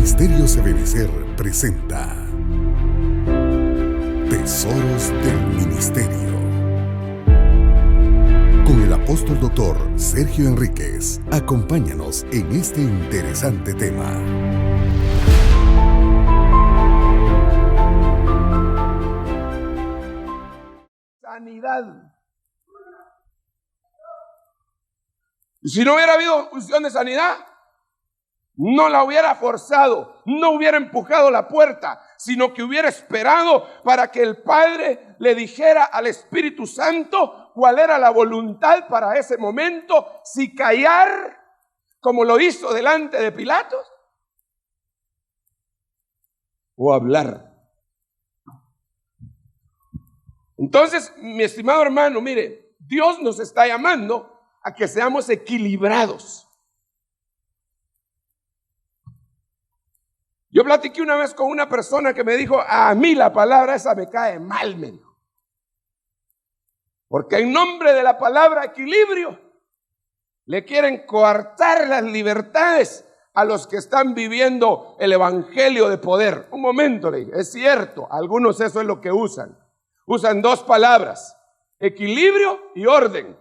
Ministerios Ebenecer presenta Tesoros del Ministerio con el apóstol doctor Sergio Enríquez. Acompáñanos en este interesante tema. Sanidad. Y si no hubiera habido unción de sanidad, no la hubiera forzado, no hubiera empujado la puerta, sino que hubiera esperado para que el Padre le dijera al Espíritu Santo cuál era la voluntad para ese momento, si callar, como lo hizo delante de Pilatos, o hablar. Entonces, mi estimado hermano, mire, Dios nos está llamando a que seamos equilibrados. Yo platiqué una vez con una persona que me dijo, a mí la palabra esa me cae mal, me dijo. Porque en nombre de la palabra equilibrio, le quieren coartar las libertades a los que están viviendo el evangelio de poder. Un momento, le dije, es cierto, algunos eso es lo que usan. Usan dos palabras, equilibrio y orden.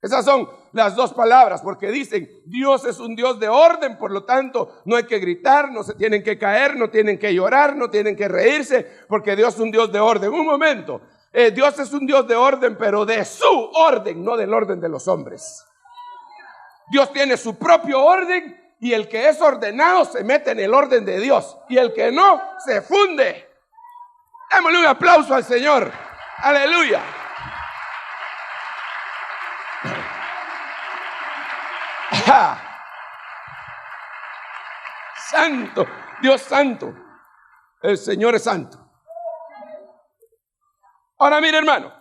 Esas son las dos palabras, porque dicen, Dios es un Dios de orden, por lo tanto, no hay que gritar, no se tienen que caer, no tienen que llorar, no tienen que reírse, porque Dios es un Dios de orden. Un momento, Dios es un Dios de orden, pero de su orden, no del orden de los hombres. Dios tiene su propio orden, y el que es ordenado se mete en el orden de Dios, y el que no, se funde. Démosle un aplauso al Señor. Aleluya. Santo, Dios santo, el Señor es santo. Ahora mire, hermano,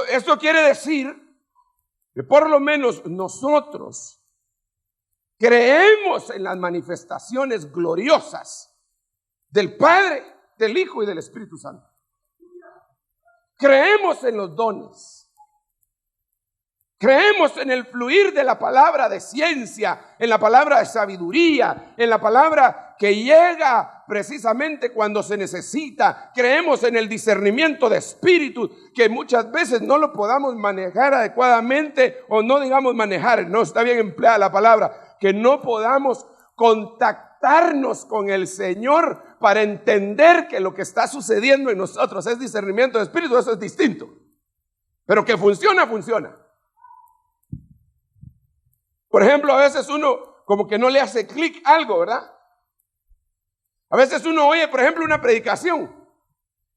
esto quiere decir que por lo menos nosotros creemos en las manifestaciones gloriosas del Padre, del Hijo y del Espíritu Santo. Creemos en los dones. Creemos en el fluir de la palabra de ciencia, en la palabra de sabiduría, en la palabra que llega precisamente cuando se necesita. Creemos en el discernimiento de espíritus, que muchas veces no lo podamos manejar adecuadamente, o no digamos manejar, no está bien empleada la palabra, que no podamos contactarnos con el Señor para entender que lo que está sucediendo en nosotros es discernimiento de espíritu. Eso es distinto, pero que funciona, funciona. Por ejemplo, a veces uno como que no le hace clic algo, ¿verdad? A veces uno oye, por ejemplo, una predicación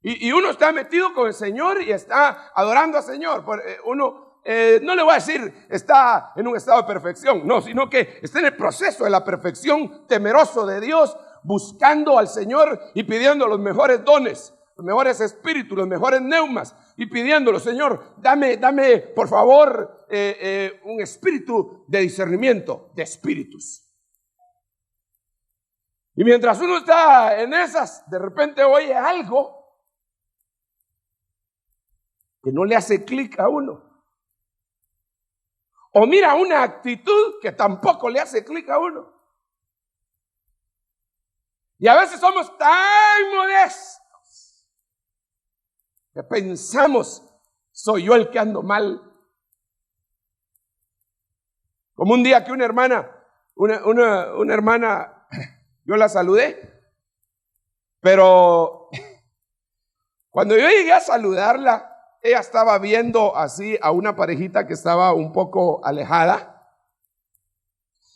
y uno está metido con el Señor y está adorando al Señor. Uno, no le voy a decir está en un estado de perfección, no, sino que está en el proceso de la perfección, temeroso de Dios, buscando al Señor y pidiendo los mejores dones, los mejores espíritus, los mejores neumas, y pidiéndolo, Señor, dame por favor un espíritu de discernimiento de espíritus. Y mientras uno está en esas, de repente oye algo que no le hace clic a uno. O mira una actitud que tampoco le hace clic a uno. Y a veces somos tan modestos que pensamos, soy yo el que ando mal. Como un día que una hermana, yo la saludé, pero cuando yo llegué a saludarla, ella estaba viendo así a una parejita que estaba un poco alejada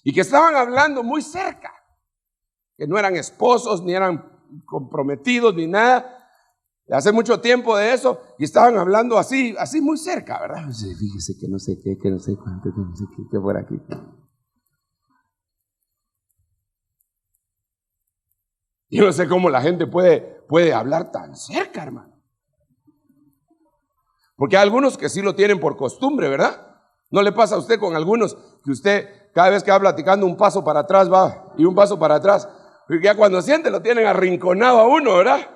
y que estaban hablando muy cerca, que no eran esposos, ni eran comprometidos, ni nada. Hace mucho tiempo de eso, y estaban hablando así muy cerca, ¿verdad? Fíjese que no sé qué, que no sé cuánto, que no sé qué, que por aquí. Yo no sé cómo la gente puede hablar tan cerca, hermano. Porque hay algunos que sí lo tienen por costumbre, ¿verdad? ¿No le pasa a usted con algunos que usted cada vez que va platicando un paso para atrás va y un paso para atrás? Porque ya cuando siente lo tienen arrinconado a uno, ¿verdad?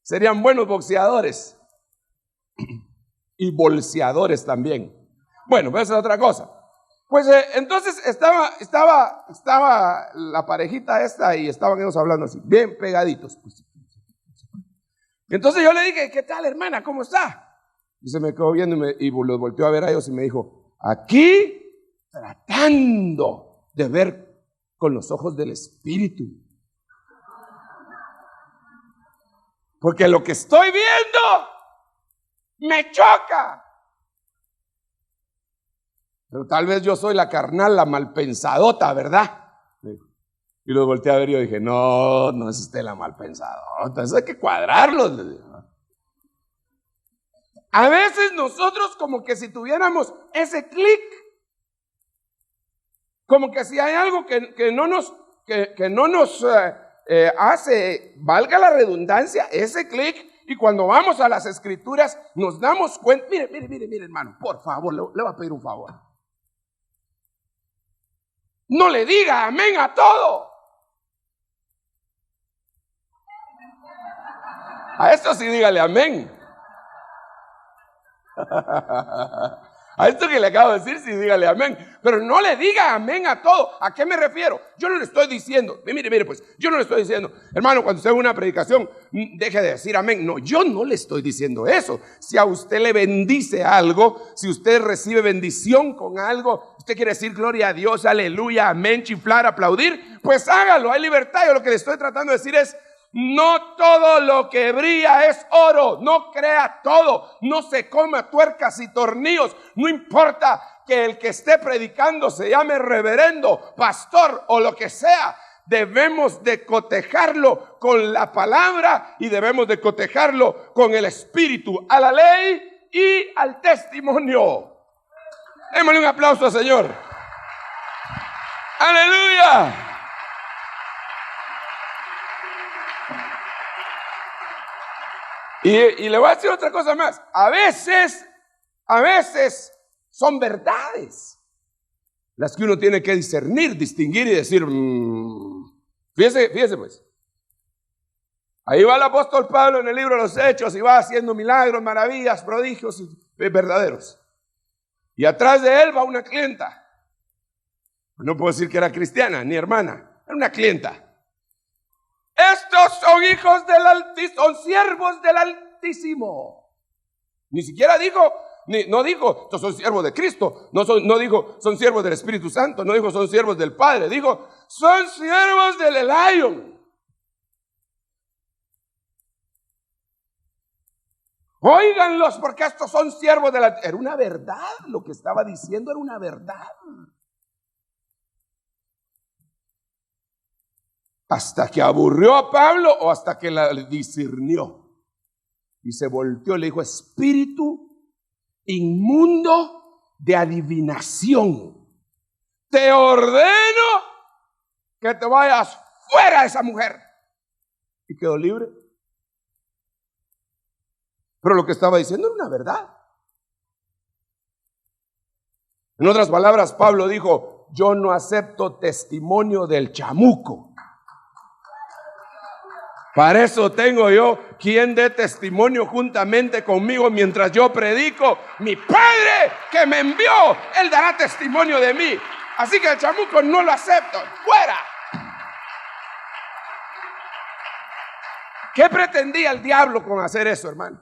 Serían buenos boxeadores y bolseadores también. Bueno, pues esa es otra cosa. Pues entonces estaba la parejita esta y estaban ellos hablando así, bien pegaditos. Entonces yo le dije, ¿qué tal, hermana? ¿Cómo está? Y se me quedó viendo y los volteó a ver a ellos y me dijo, aquí tratando de ver con los ojos del Espíritu. Porque lo que estoy viendo me choca. Pero tal vez yo soy la carnal, la malpensadota, ¿verdad? Y los volteé a ver y yo dije, no es usted la malpensadota, eso hay que cuadrarlos. A veces nosotros como que si tuviéramos ese clic, como que si hay algo que no nos hace, valga la redundancia, ese clic, y cuando vamos a las escrituras nos damos cuenta. Mire, hermano, por favor, le voy a pedir un favor. No le diga amén a todo. A esto sí dígale amén. A esto que le acabo de decir, sí, dígale amén. Pero no le diga amén a todo. ¿A qué me refiero? Yo no le estoy diciendo, mire, pues, yo no le estoy diciendo, hermano, cuando usted ve una predicación, deje de decir amén. No, yo no le estoy diciendo eso. Si a usted le bendice algo, si usted recibe bendición con algo, usted quiere decir gloria a Dios, aleluya, amén, chiflar, aplaudir, pues hágalo, hay libertad. Yo lo que le estoy tratando de decir es, no todo lo que brilla es oro, no crea todo, no se coma tuercas y tornillos, no importa que el que esté predicando se llame reverendo, pastor o lo que sea, debemos de cotejarlo con la palabra y debemos de cotejarlo con el espíritu, a la ley y al testimonio. Démosle un aplauso al Señor. Aleluya. Y le voy a decir otra cosa más. A veces son verdades las que uno tiene que discernir, distinguir y decir, fíjese pues. Ahí va el apóstol Pablo en el libro de los Hechos y va haciendo milagros, maravillas, prodigios verdaderos. Y atrás de él va una clienta. No puedo decir que era cristiana ni hermana, era una clienta. Estos son hijos del Altísimo, son siervos del Altísimo. Ni siquiera dijo, no dijo, estos son siervos de Cristo. No dijo, son siervos del Espíritu Santo. No dijo, son siervos del Padre. Dijo, son siervos del Elión. Óiganlos porque estos son siervos del Altísimo. Era una verdad, lo que estaba diciendo era una verdad. Hasta que aburrió a Pablo o hasta que la discernió. Y se volteó y le dijo, espíritu inmundo de adivinación, te ordeno que te vayas fuera de esa mujer. Y quedó libre. Pero lo que estaba diciendo era una verdad. En otras palabras, Pablo dijo, yo no acepto testimonio del chamuco. Para eso tengo yo quien dé testimonio juntamente conmigo mientras yo predico. Mi Padre que me envió, Él dará testimonio de mí. Así que el chamuco no lo acepto. ¡Fuera! ¿Qué pretendía el diablo con hacer eso, hermano?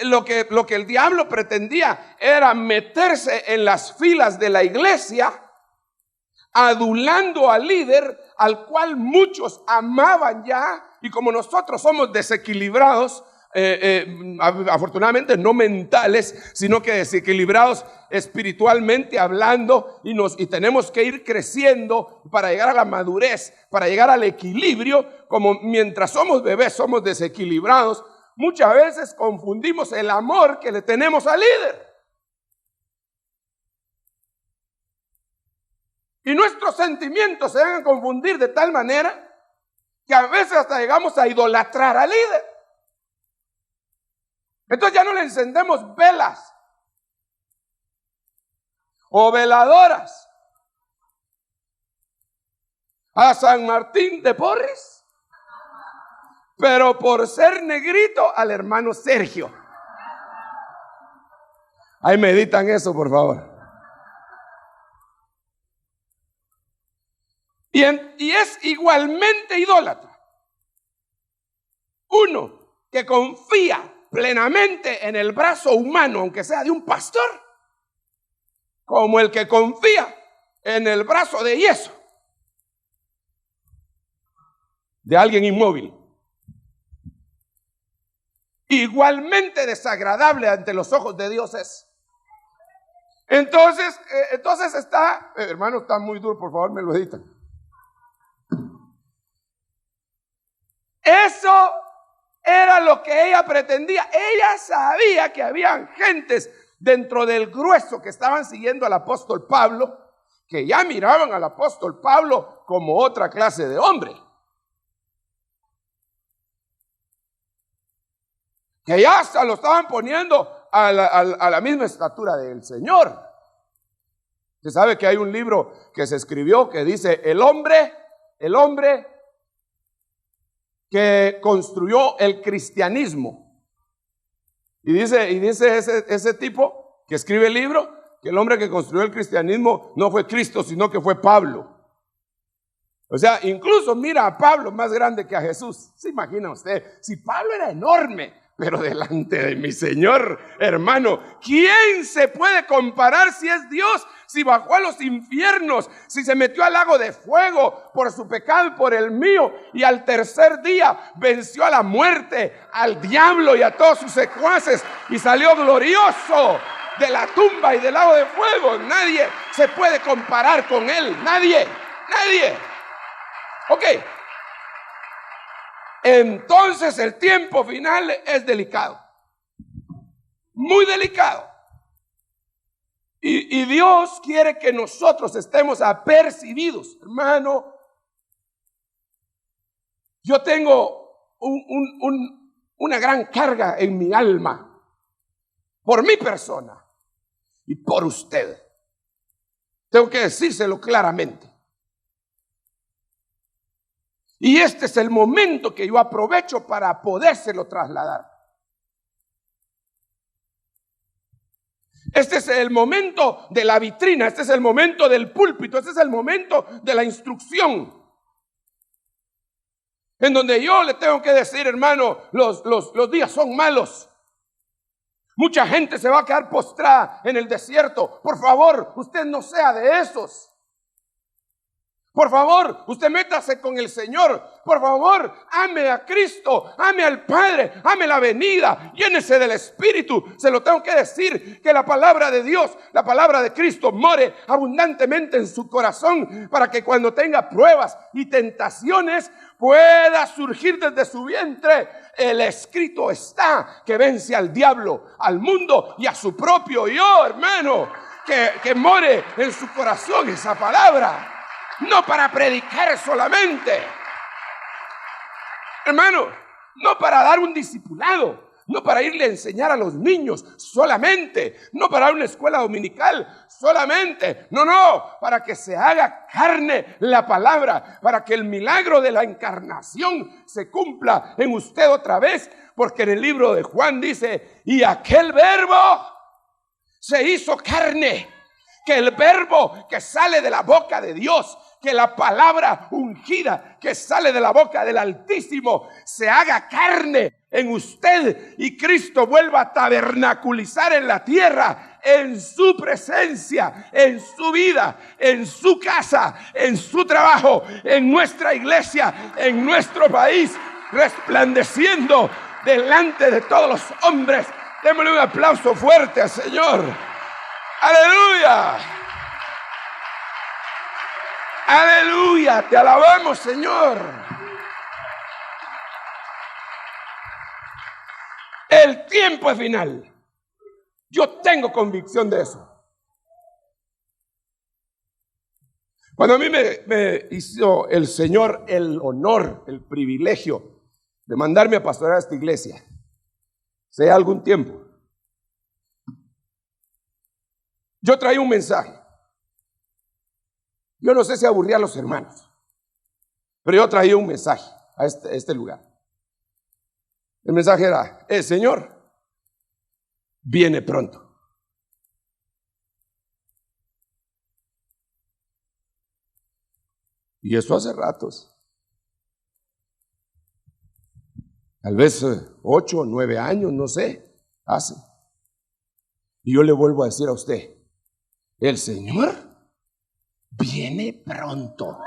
Lo que el diablo pretendía era meterse en las filas de la iglesia, adulando al líder, al cual muchos amaban ya, y como nosotros somos desequilibrados, afortunadamente no mentales, sino que desequilibrados espiritualmente hablando, y tenemos que ir creciendo para llegar a la madurez, para llegar al equilibrio. Como mientras somos bebés somos desequilibrados, muchas veces confundimos el amor que le tenemos al líder. Y nuestros sentimientos se van a confundir de tal manera que a veces hasta llegamos a idolatrar al líder. Entonces ya no le encendemos velas o veladoras a San Martín de Porres, pero por ser negrito al hermano Sergio. Ahí meditan eso, por favor. Y es igualmente idólatra uno que confía plenamente en el brazo humano, aunque sea de un pastor, como el que confía en el brazo de yeso de alguien inmóvil. Igualmente desagradable ante los ojos de Dios es. Entonces está, hermano, está muy duro, por favor me lo editan. Eso era lo que ella pretendía. Ella sabía que habían gentes dentro del grueso que estaban siguiendo al apóstol Pablo, que ya miraban al apóstol Pablo como otra clase de hombre, que ya hasta lo estaban poniendo a la misma estatura del Señor. Usted sabe que hay un libro que se escribió que dice el hombre que construyó el cristianismo. Y dice ese tipo que escribe el libro que el hombre que construyó el cristianismo no fue Cristo, sino que fue Pablo. O sea, incluso mira a Pablo más grande que a Jesús. ¿Se imagina usted? Si Pablo era enorme, pero delante de mi Señor, hermano, ¿quién se puede comparar si es Dios? Si bajó a los infiernos, si se metió al lago de fuego por su pecado y por el mío, y al tercer día venció a la muerte, al diablo y a todos sus secuaces, y salió glorioso de la tumba y del lago de fuego. Nadie se puede comparar con él, nadie. Ok. Entonces el tiempo final es delicado, muy delicado. Y Dios quiere que nosotros estemos apercibidos, hermano. Yo tengo una gran carga en mi alma por mi persona y por usted. Tengo que decírselo claramente. Y este es el momento que yo aprovecho para podérselo trasladar. Este es el momento de la vitrina, este es el momento del púlpito, este es el momento de la instrucción. En donde yo le tengo que decir, hermano, los días son malos. Mucha gente se va a quedar postrada en el desierto. Por favor, usted no sea de esos. Por favor, usted métase con el Señor. Por favor, ame a Cristo, ame al Padre, ame la venida, llénese del Espíritu. Se lo tengo que decir, que la palabra de Dios, la palabra de Cristo more abundantemente en su corazón, para que cuando tenga pruebas y tentaciones pueda surgir desde su vientre. El escrito está, que vence al diablo, al mundo y a su propio yo, hermano. Que more en su corazón esa palabra. No para predicar solamente, hermano, no para dar un discipulado, no para irle a enseñar a los niños solamente, no para dar una escuela dominical solamente, no, para que se haga carne la palabra, para que el milagro de la encarnación se cumpla en usted otra vez, porque en el libro de Juan dice, y aquel verbo se hizo carne. Que el verbo que sale de la boca de Dios, que la palabra ungida que sale de la boca del Altísimo se haga carne en usted y Cristo vuelva a tabernaculizar en la tierra, en su presencia, en su vida, en su casa, en su trabajo, en nuestra iglesia, en nuestro país, resplandeciendo delante de todos los hombres. Démosle un aplauso fuerte al Señor. ¡Aleluya! ¡Aleluya! Te alabamos, Señor. El tiempo es final. Yo tengo convicción de eso. Cuando a mí me hizo el Señor el honor, el privilegio de mandarme a pastorear a esta iglesia, hace algún tiempo, yo traía un mensaje. Yo no sé si aburría a los hermanos, pero yo traía un mensaje a este lugar. El mensaje era, el Señor viene pronto. Y eso hace ratos. Tal vez 8 o 9 años, no sé, hace. Y yo le vuelvo a decir a usted, el Señor viene pronto.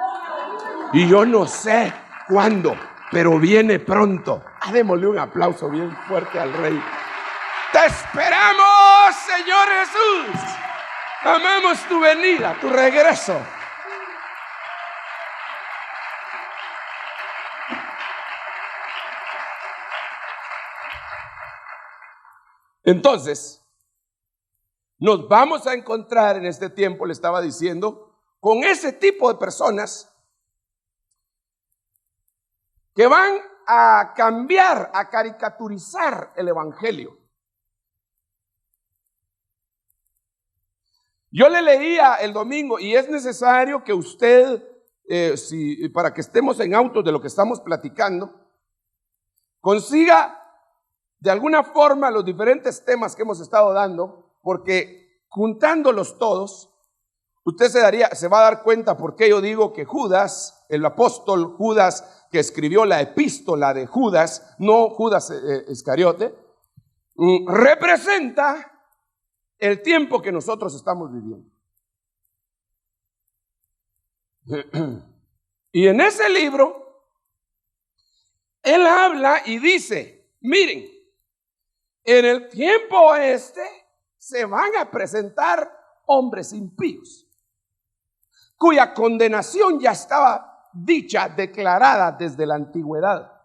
Y yo no sé cuándo, pero viene pronto. Démosle un aplauso bien fuerte al Rey. Te esperamos, Señor Jesús. Amamos tu venida, tu regreso. Entonces, nos vamos a encontrar en este tiempo, le estaba diciendo, con ese tipo de personas que van a cambiar, a caricaturizar el evangelio. Yo le leía el domingo y es necesario que usted, para que estemos en autos de lo que estamos platicando, consiga de alguna forma los diferentes temas que hemos estado dando, porque juntándolos todos, usted se va a dar cuenta por qué yo digo que Judas, el apóstol Judas que escribió la epístola de Judas, no Judas Iscariote, representa el tiempo que nosotros estamos viviendo. Y en ese libro, él habla y dice, miren, en el tiempo se van a presentar hombres impíos, cuya condenación ya estaba dicha, declarada desde la antigüedad.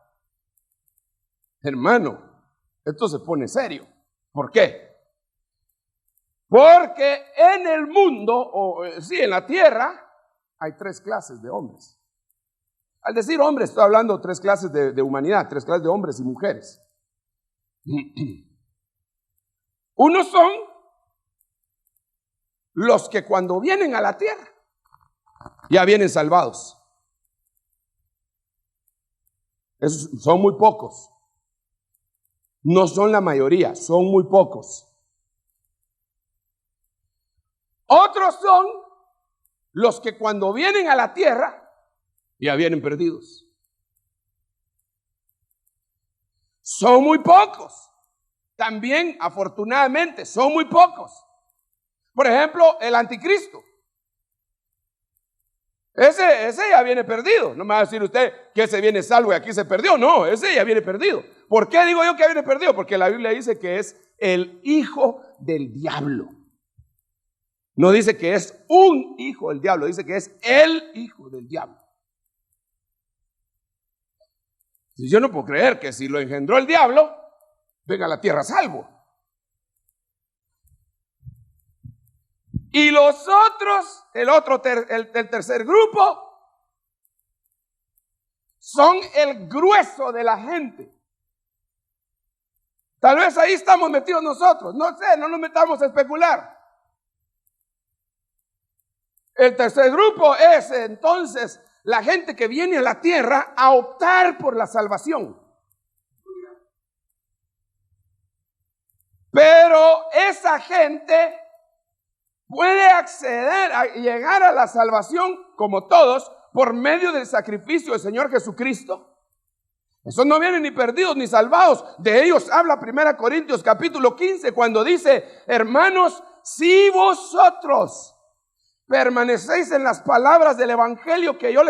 Hermano, esto se pone serio. ¿Por qué? Porque en el mundo, en la tierra, hay 3 clases de hombres. Al decir hombres, estoy hablando de 3 clases de humanidad, 3 clases de hombres y mujeres. Unos son los que cuando vienen a la tierra, ya vienen salvados. Esos son muy pocos. No son la mayoría, son muy pocos. Otros son los que cuando vienen a la tierra, ya vienen perdidos. Son muy pocos. También, afortunadamente, son muy pocos. Por ejemplo, el anticristo. Ese ya viene perdido. No me va a decir usted que ese viene salvo y aquí se perdió. No, ese ya viene perdido. ¿Por qué digo yo que viene perdido? Porque la Biblia dice que es el hijo del diablo. No dice que es un hijo del diablo, dice que es el hijo del diablo. Y yo no puedo creer que si lo engendró el diablo, venga a la tierra salvo. Y los otros, el tercer grupo, son el grueso de la gente. Tal vez ahí estamos metidos nosotros, no sé, no nos metamos a especular. El tercer grupo es entonces la gente que viene a la tierra a optar por la salvación. Pero esa gente puede acceder a llegar a la salvación, como todos, por medio del sacrificio del Señor Jesucristo. Esos no vienen ni perdidos ni salvados. De ellos habla 1 Corintios capítulo 15 cuando dice, hermanos, si vosotros permanecéis en las palabras del evangelio que yo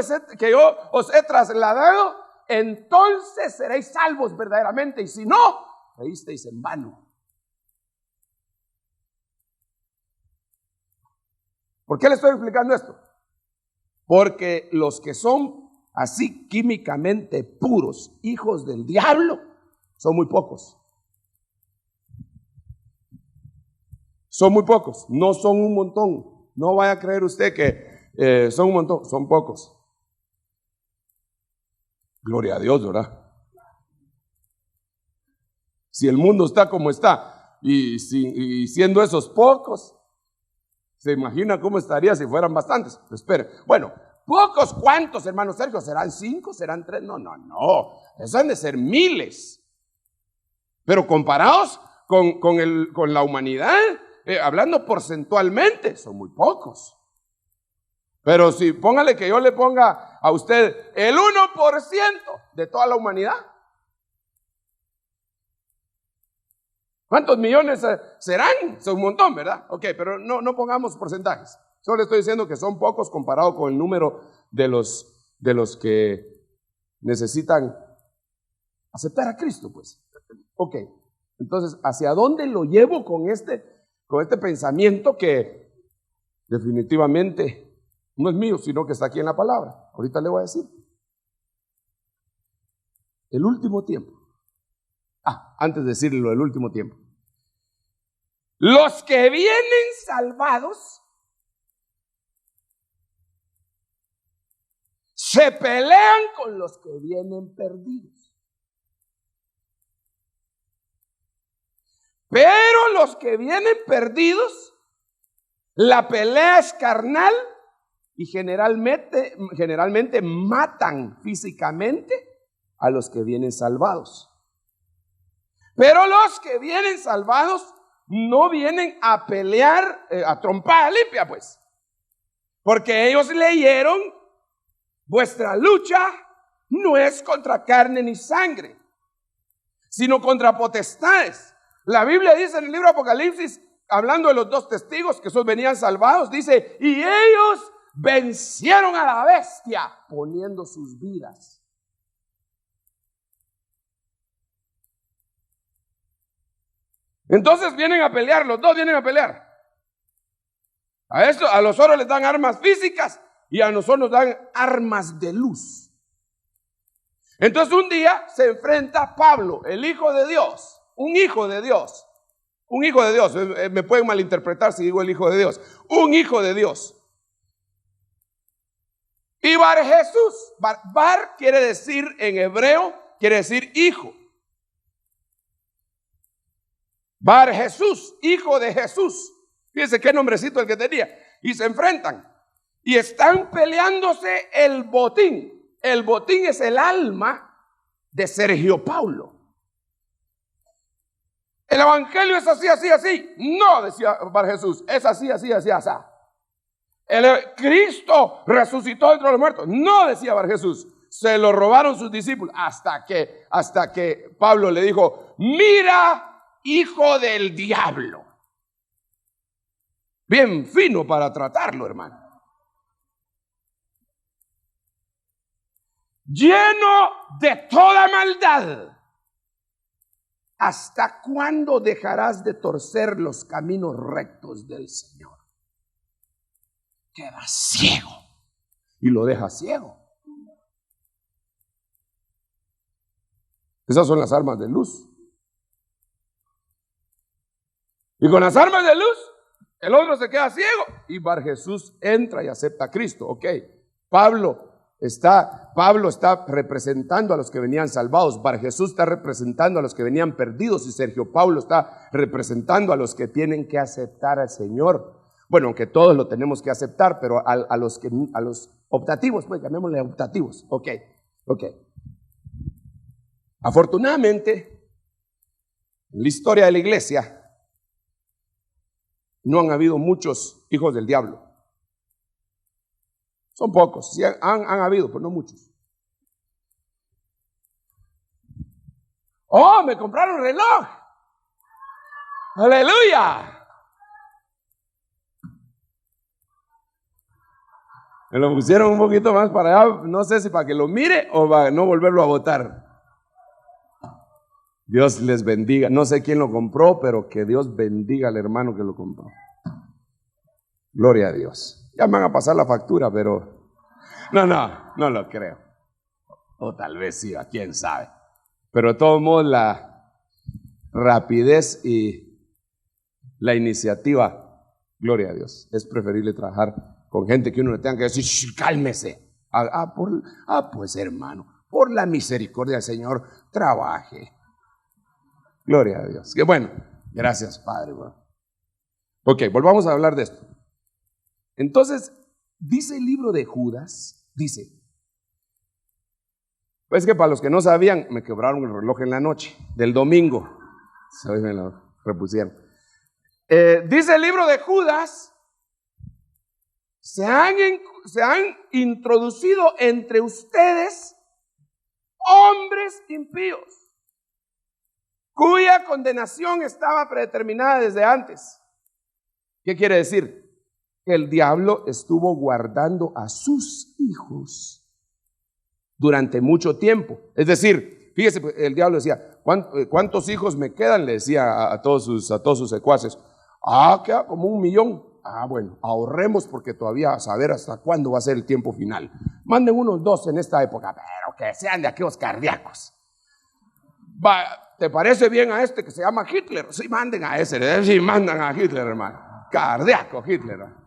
os he trasladado, entonces seréis salvos verdaderamente, y si no, creísteis en vano. ¿Por qué le estoy explicando esto? Porque los que son así químicamente puros, hijos del diablo, son muy pocos. Son muy pocos, no son un montón. No vaya a creer usted que son un montón, son pocos. Gloria a Dios, ¿verdad? Si el mundo está como está y siendo esos pocos, ¿se imagina cómo estaría si fueran bastantes? Espere. Bueno, pocos, ¿cuántos, hermano Sergio? ¿Serán 5? ¿Serán 3? No. Eso han de ser miles. Pero comparados con la humanidad, hablando porcentualmente, son muy pocos. Pero si póngale que yo le ponga a usted el 1% de toda la humanidad. ¿Cuántos millones serán? Son un montón, ¿verdad? Ok, pero no pongamos porcentajes. Solo le estoy diciendo que son pocos comparado con el número de los que necesitan aceptar a Cristo, pues. Ok, entonces, ¿hacia dónde lo llevo con este pensamiento que definitivamente no es mío, sino que está aquí en la palabra? Ahorita le voy a decir. El último tiempo. Antes de decirle lo del último tiempo. Los que vienen salvados se pelean con los que vienen perdidos. Pero los que vienen perdidos, la pelea es carnal y generalmente matan físicamente a los que vienen salvados. Pero los que vienen salvados no vienen a pelear a trompada limpia, pues. Porque ellos leyeron: vuestra lucha no es contra carne ni sangre, sino contra potestades. La Biblia dice en el libro de Apocalipsis, hablando de los 2 testigos que esos venían salvados, dice: y ellos vencieron a la bestia poniendo sus vidas. Entonces vienen a pelear, los dos vienen a pelear. A los otros les dan armas físicas y a nosotros nos dan armas de luz. Entonces un día se enfrenta Pablo, el Hijo de Dios, un hijo de Dios, me pueden malinterpretar si digo el Hijo de Dios, un hijo de Dios. Y Bar Jesús, Bar quiere decir en hebreo, quiere decir hijo. Bar Jesús, hijo de Jesús. Fíjense qué nombrecito el que tenía. Y se enfrentan. Y están peleándose el botín. El botín es el alma de Sergio Paulo. El evangelio es así, así, así. No, decía Bar Jesús, es así, así, así, así. Cristo resucitó entre los muertos. No, decía Bar Jesús. Se lo robaron sus discípulos. Hasta que Pablo le dijo: mira, hijo del diablo. Bien fino para tratarlo, hermano. Lleno de toda maldad. ¿Hasta cuándo dejarás de torcer los caminos rectos del Señor? Queda ciego y lo deja ciego. Esas son las armas de luz. Y con las armas de luz, el otro se queda ciego y Bar Jesús entra y acepta a Cristo. Ok, Pablo está representando a los que venían salvados. Bar Jesús está representando a los que venían perdidos y Sergio Paulo está representando a los que tienen que aceptar al Señor. Bueno, aunque todos lo tenemos que aceptar, pero a los optativos, pues llamémosle optativos. Ok. Afortunadamente, en la historia de la iglesia, no han habido muchos hijos del diablo. Son pocos, sí han habido, pero no muchos. ¡Oh, me compraron reloj! ¡Aleluya! Me lo pusieron un poquito más para allá, no sé si para que lo mire o para no volverlo a botar. Dios les bendiga. No sé quién lo compró, pero que Dios bendiga al hermano que lo compró. Gloria a Dios. Ya me van a pasar la factura, pero no lo creo. O tal vez sí, quién sabe. Pero de todos modos la rapidez y la iniciativa, gloria a Dios. Es preferible trabajar con gente que uno le tenga que decir: cálmese. Pues hermano, por la misericordia del Señor, trabaje. Gloria a Dios. Qué bueno. Gracias, Padre. Ok, volvamos a hablar de esto. Entonces, dice el libro de Judas, dice, pues que para los que no sabían, me quebraron el reloj en la noche del domingo. Hoy me lo repusieron. Dice el libro de Judas se han introducido entre ustedes hombres impíos, cuya condenación estaba predeterminada desde antes. ¿Qué quiere decir? Que el diablo estuvo guardando a sus hijos durante mucho tiempo. Es decir, fíjese, el diablo decía, ¿cuántos hijos me quedan? Le decía a todos sus secuaces. Queda como 1 millón. Bueno, ahorremos porque todavía a saber hasta cuándo va a ser el tiempo final. Manden unos 2 en esta época, pero que sean de aquellos cardíacos. ¿Te parece bien a este que se llama Hitler? Sí, manden a ese. Sí, mandan a Hitler, hermano. Cardíaco Hitler.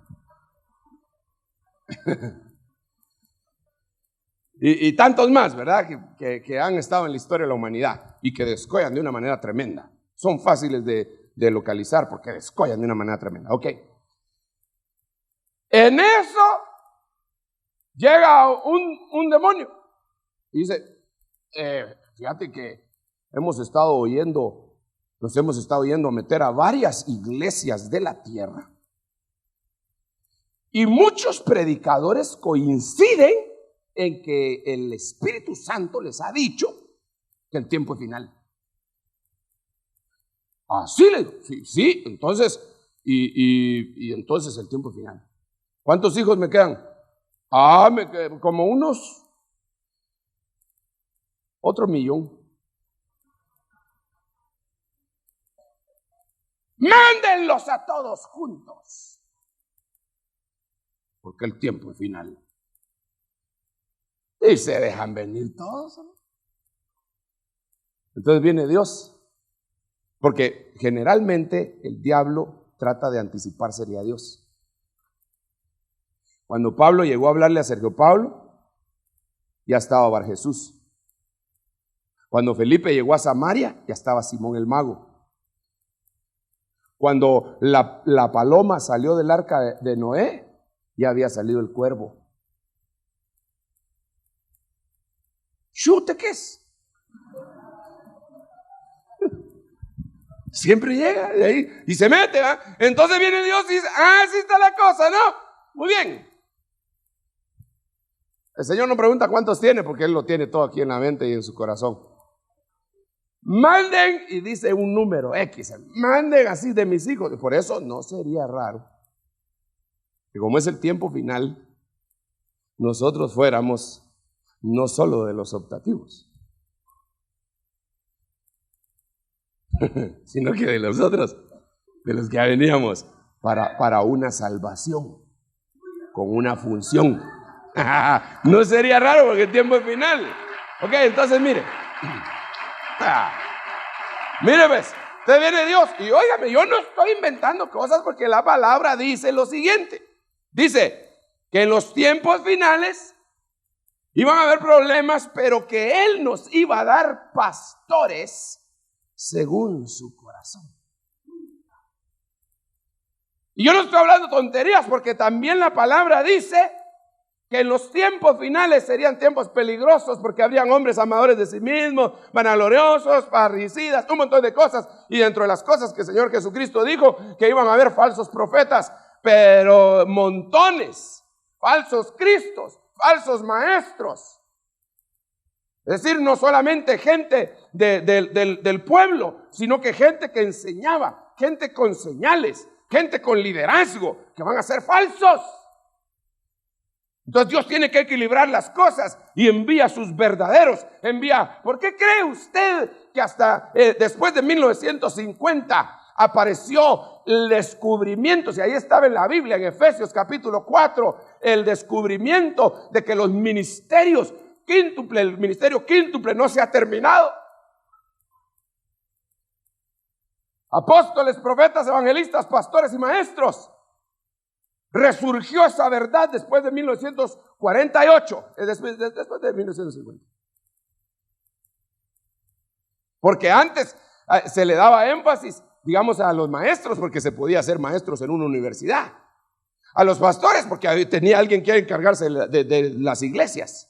y tantos más, ¿verdad? Que han estado en la historia de la humanidad y que descollan de una manera tremenda. Son fáciles de localizar porque descollan de una manera tremenda. Ok. En eso llega un demonio y dice, fíjate que nos hemos estado oyendo meter a varias iglesias de la tierra y muchos predicadores coinciden en que el Espíritu Santo les ha dicho que el tiempo es final. Así le digo, sí, entonces, y entonces el tiempo es final. ¿Cuántos hijos me quedan? Me quedan como otro millón. Mándenlos a todos juntos, porque el tiempo es final. Y se dejan venir todos, ¿no? Entonces viene Dios, porque generalmente el diablo trata de anticipársele a Dios. Cuando Pablo llegó a hablarle a Sergio Pablo, ya estaba Bar Jesús. Cuando Felipe llegó a Samaria, ya estaba Simón el mago. Cuando la paloma salió del arca de Noé, ya había salido el cuervo. ¿Chute qué es? Siempre llega de ahí y se mete, ¿verdad? Entonces viene Dios y dice, así está la cosa, ¿no? Muy bien. El Señor no pregunta cuántos tiene, porque Él lo tiene todo aquí en la mente y en su corazón. Manden, y dice un número X, manden así de mis hijos. Por eso no sería raro que, como es el tiempo final, nosotros fuéramos no solo de los optativos, sino que de los otros, de los que ya veníamos para una salvación, con una función. No sería raro porque el tiempo es final. Ok, entonces mire. Mire, pues, usted viene Dios y óigame, yo no estoy inventando cosas porque la palabra dice lo siguiente. Dice que en los tiempos finales iban a haber problemas, pero que Él nos iba a dar pastores según su corazón. Y yo no estoy hablando tonterías porque también la palabra dice que en los tiempos finales serían tiempos peligrosos porque habrían hombres amadores de sí mismos, vanagloriosos, parricidas, un montón de cosas. Y dentro de las cosas que el Señor Jesucristo dijo, que iban a haber falsos profetas, pero montones, falsos cristos, falsos maestros. Es decir, no solamente gente del pueblo, sino que gente que enseñaba, gente con señales, gente con liderazgo, que van a ser falsos. Entonces Dios tiene que equilibrar las cosas y envía a sus verdaderos. ¿Por qué cree usted que hasta después de 1950 apareció el descubrimiento? Si ahí estaba en la Biblia, en Efesios capítulo 4, el descubrimiento de que los ministerios quíntuple, el ministerio quíntuple no se ha terminado. Apóstoles, profetas, evangelistas, pastores y maestros. Resurgió esa verdad después de 1948, después de 1950. Porque antes se le daba énfasis, digamos, a los maestros, porque se podía ser maestros en una universidad. A los pastores, porque tenía alguien que encargarse de las iglesias.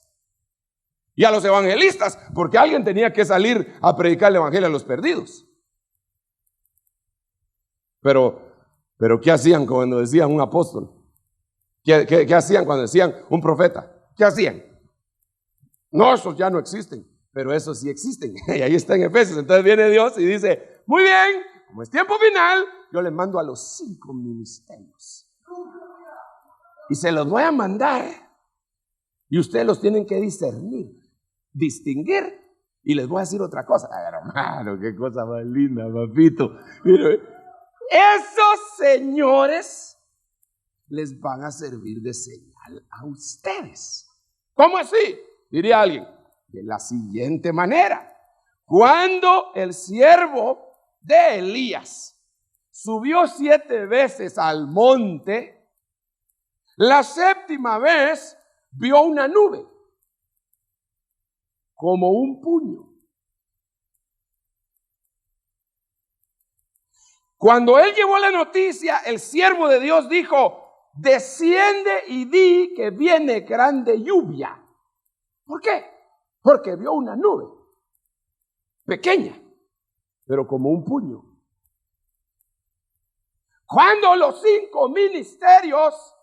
Y a los evangelistas, porque alguien tenía que salir a predicar el evangelio a los perdidos. Pero ¿qué hacían cuando decían un apóstol? ¿Qué hacían cuando decían un profeta? ¿Qué hacían? No, esos ya no existen, pero esos sí existen. Y ahí está en Efesios. Entonces viene Dios y dice, muy bien, como es tiempo final, yo les mando a los 5 ministerios. Y se los voy a mandar. Y ustedes los tienen que discernir, distinguir. Y les voy a decir otra cosa. Ay, hermano, qué cosa más linda, papito. Mira, esos señores les van a servir de señal a ustedes. ¿Cómo así? Diría alguien. De la siguiente manera. Cuando el siervo de Elías subió 7 veces al monte, la 7ª vez vio una nube como un puño. Cuando él llevó la noticia, el siervo de Dios dijo, desciende y di que viene grande lluvia. ¿Por qué? Porque vio una nube pequeña, pero como un puño. Cuando los 5 ministerios,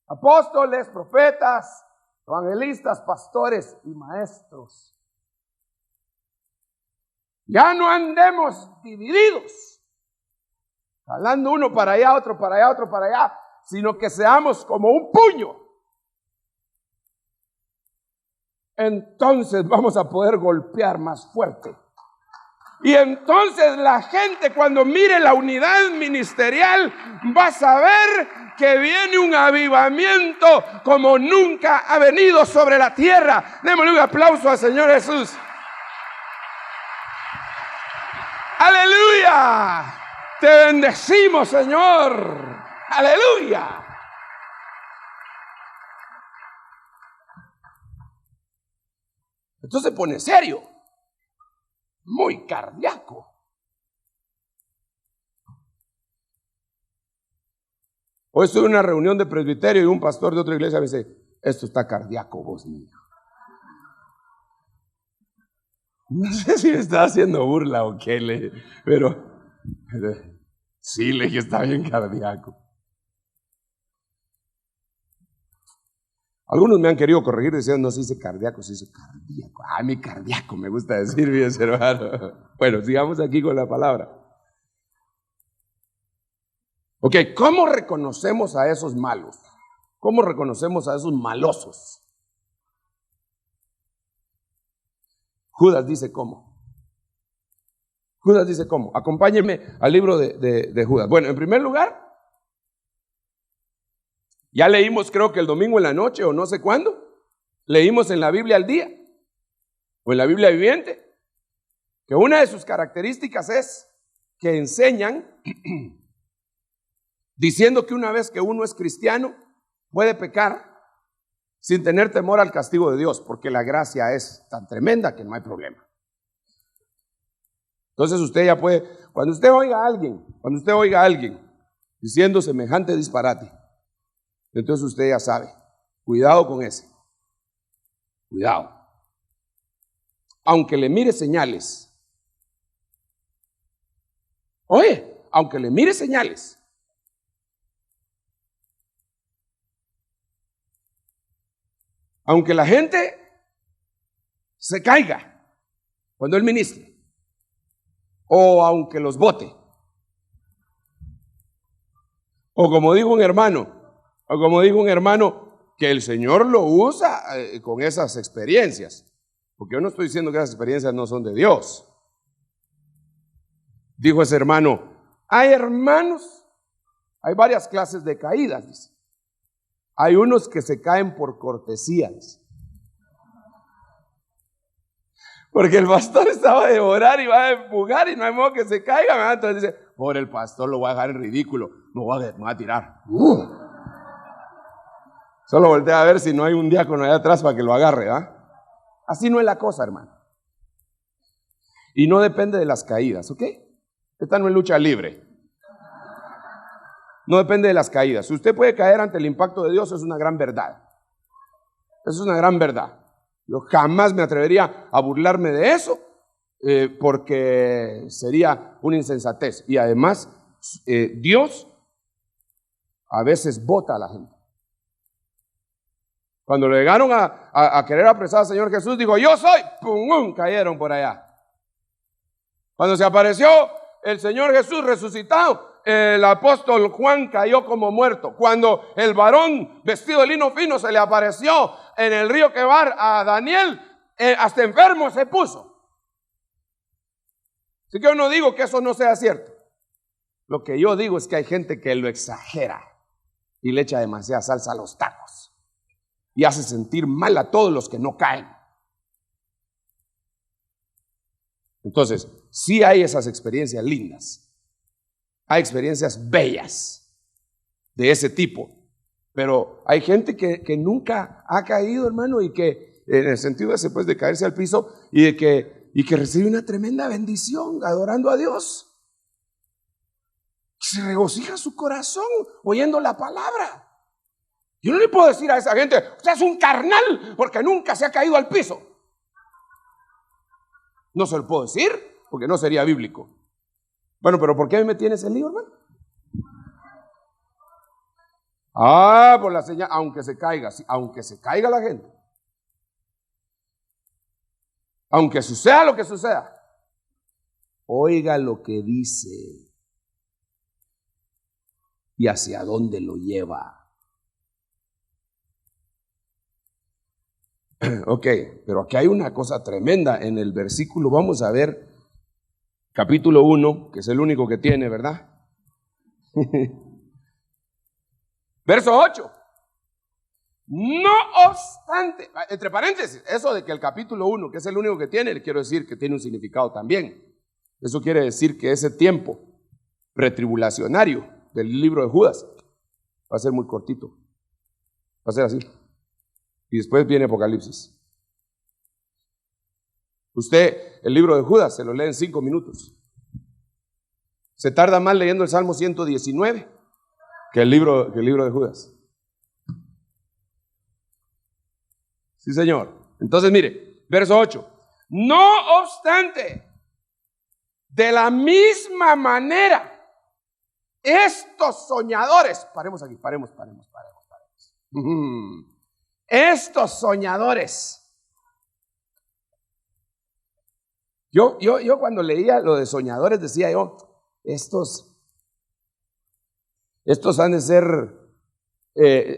apóstoles, profetas, evangelistas, pastores y maestros, ya no andemos divididos, jalando uno para allá, otro para allá, otro para allá, sino que seamos como un puño. Entonces vamos a poder golpear más fuerte. Y entonces la gente, cuando mire la unidad ministerial, va a saber que viene un avivamiento como nunca ha venido sobre la tierra. Démosle un aplauso al Señor Jesús. ¡Aleluya! Te bendecimos, Señor. ¡Aleluya! Entonces se pone serio, muy cardíaco. Hoy estuve en una reunión de presbiterio y un pastor de otra iglesia me dice, esto está cardíaco, vos mío. No sé si me está haciendo burla o qué, pero sí, le dije, está bien cardíaco. Algunos me han querido corregir diciendo, no se dice cardíaco, se dice cardíaco. Ah, mi cardíaco, me gusta decir, bien, hermano. Bueno, sigamos aquí con la palabra. Ok, ¿cómo reconocemos a esos malos? ¿Cómo reconocemos a esos malosos? Judas dice cómo. Judas dice cómo. Acompáñenme al libro de Judas. Bueno, en primer lugar, ya leímos, creo que el domingo en la noche o no sé cuándo, leímos en la Biblia al día o en la Biblia viviente que una de sus características es que enseñan diciendo que una vez que uno es cristiano puede pecar sin tener temor al castigo de Dios, porque la gracia es tan tremenda que no hay problema. Entonces usted ya puede, cuando usted oiga a alguien diciendo semejante disparate, entonces usted ya sabe, cuidado con ese, cuidado. Aunque le mire señales, aunque le mire señales, aunque la gente se caiga cuando él ministre, o aunque los bote, o como dijo un hermano, que el Señor lo usa con esas experiencias. Porque yo no estoy diciendo que esas experiencias no son de Dios. Dijo ese hermano, hay varias clases de caídas, dice. Hay unos que se caen por cortesía, dice. Porque el pastor estaba de orar y va a empujar y no hay modo que se caiga, ¿verdad? Entonces dice, pobre el pastor, lo voy a dejar en ridículo, me voy a tirar. Solo voltea a ver si no hay un diácono allá atrás para que lo agarre, ¿ah? Así no es la cosa, hermano. Y no depende de las caídas, ¿ok? Esta no es lucha libre. No depende de las caídas. Si usted puede caer ante el impacto de Dios, es una gran verdad. Eso es una gran verdad. Yo jamás me atrevería a burlarme de eso, porque sería una insensatez. Y además, Dios a veces bota a la gente. Cuando le llegaron a querer apresar al Señor Jesús, dijo, yo soy, ¡pum! Cayeron por allá. Cuando se apareció el Señor Jesús resucitado, el apóstol Juan cayó como muerto. Cuando el varón vestido de lino fino se le apareció en el río Quebar a Daniel, hasta enfermo se puso. Así que yo no digo que eso no sea cierto. Lo que yo digo es que hay gente que lo exagera y le echa demasiada salsa a los tacos y hace sentir mal a todos los que no caen. Entonces, sí hay esas experiencias lindas, hay experiencias bellas de ese tipo, pero hay gente que nunca ha caído, hermano, y que en el sentido de caerse al piso y que recibe una tremenda bendición adorando a Dios. Se regocija su corazón oyendo la palabra. Yo no le puedo decir a esa gente, usted es un carnal porque nunca se ha caído al piso. No se lo puedo decir porque no sería bíblico. Bueno, pero ¿por qué me tiene ese lío, hermano? Por la señal, aunque se caiga, sí, aunque se caiga la gente, aunque suceda lo que suceda, oiga lo que dice y hacia dónde lo lleva. Ok, pero aquí hay una cosa tremenda en el versículo, vamos a ver, capítulo 1, que es el único que tiene, ¿verdad? Verso 8. No obstante, entre paréntesis, eso de que el capítulo 1, que es el único que tiene, le quiero decir que tiene un significado también. Eso quiere decir que ese tiempo pretribulacionario del libro de Judas va a ser muy cortito, va a ser así. Y después viene Apocalipsis. Usted, el libro de Judas, se lo lee en 5 minutos. Se tarda más leyendo el Salmo 119 que el libro de Judas. Sí, señor. Entonces, mire, verso 8. No obstante, de la misma manera, estos soñadores, paremos aquí, paremos. Estos soñadores. Yo cuando leía lo de soñadores decía yo, estos han de ser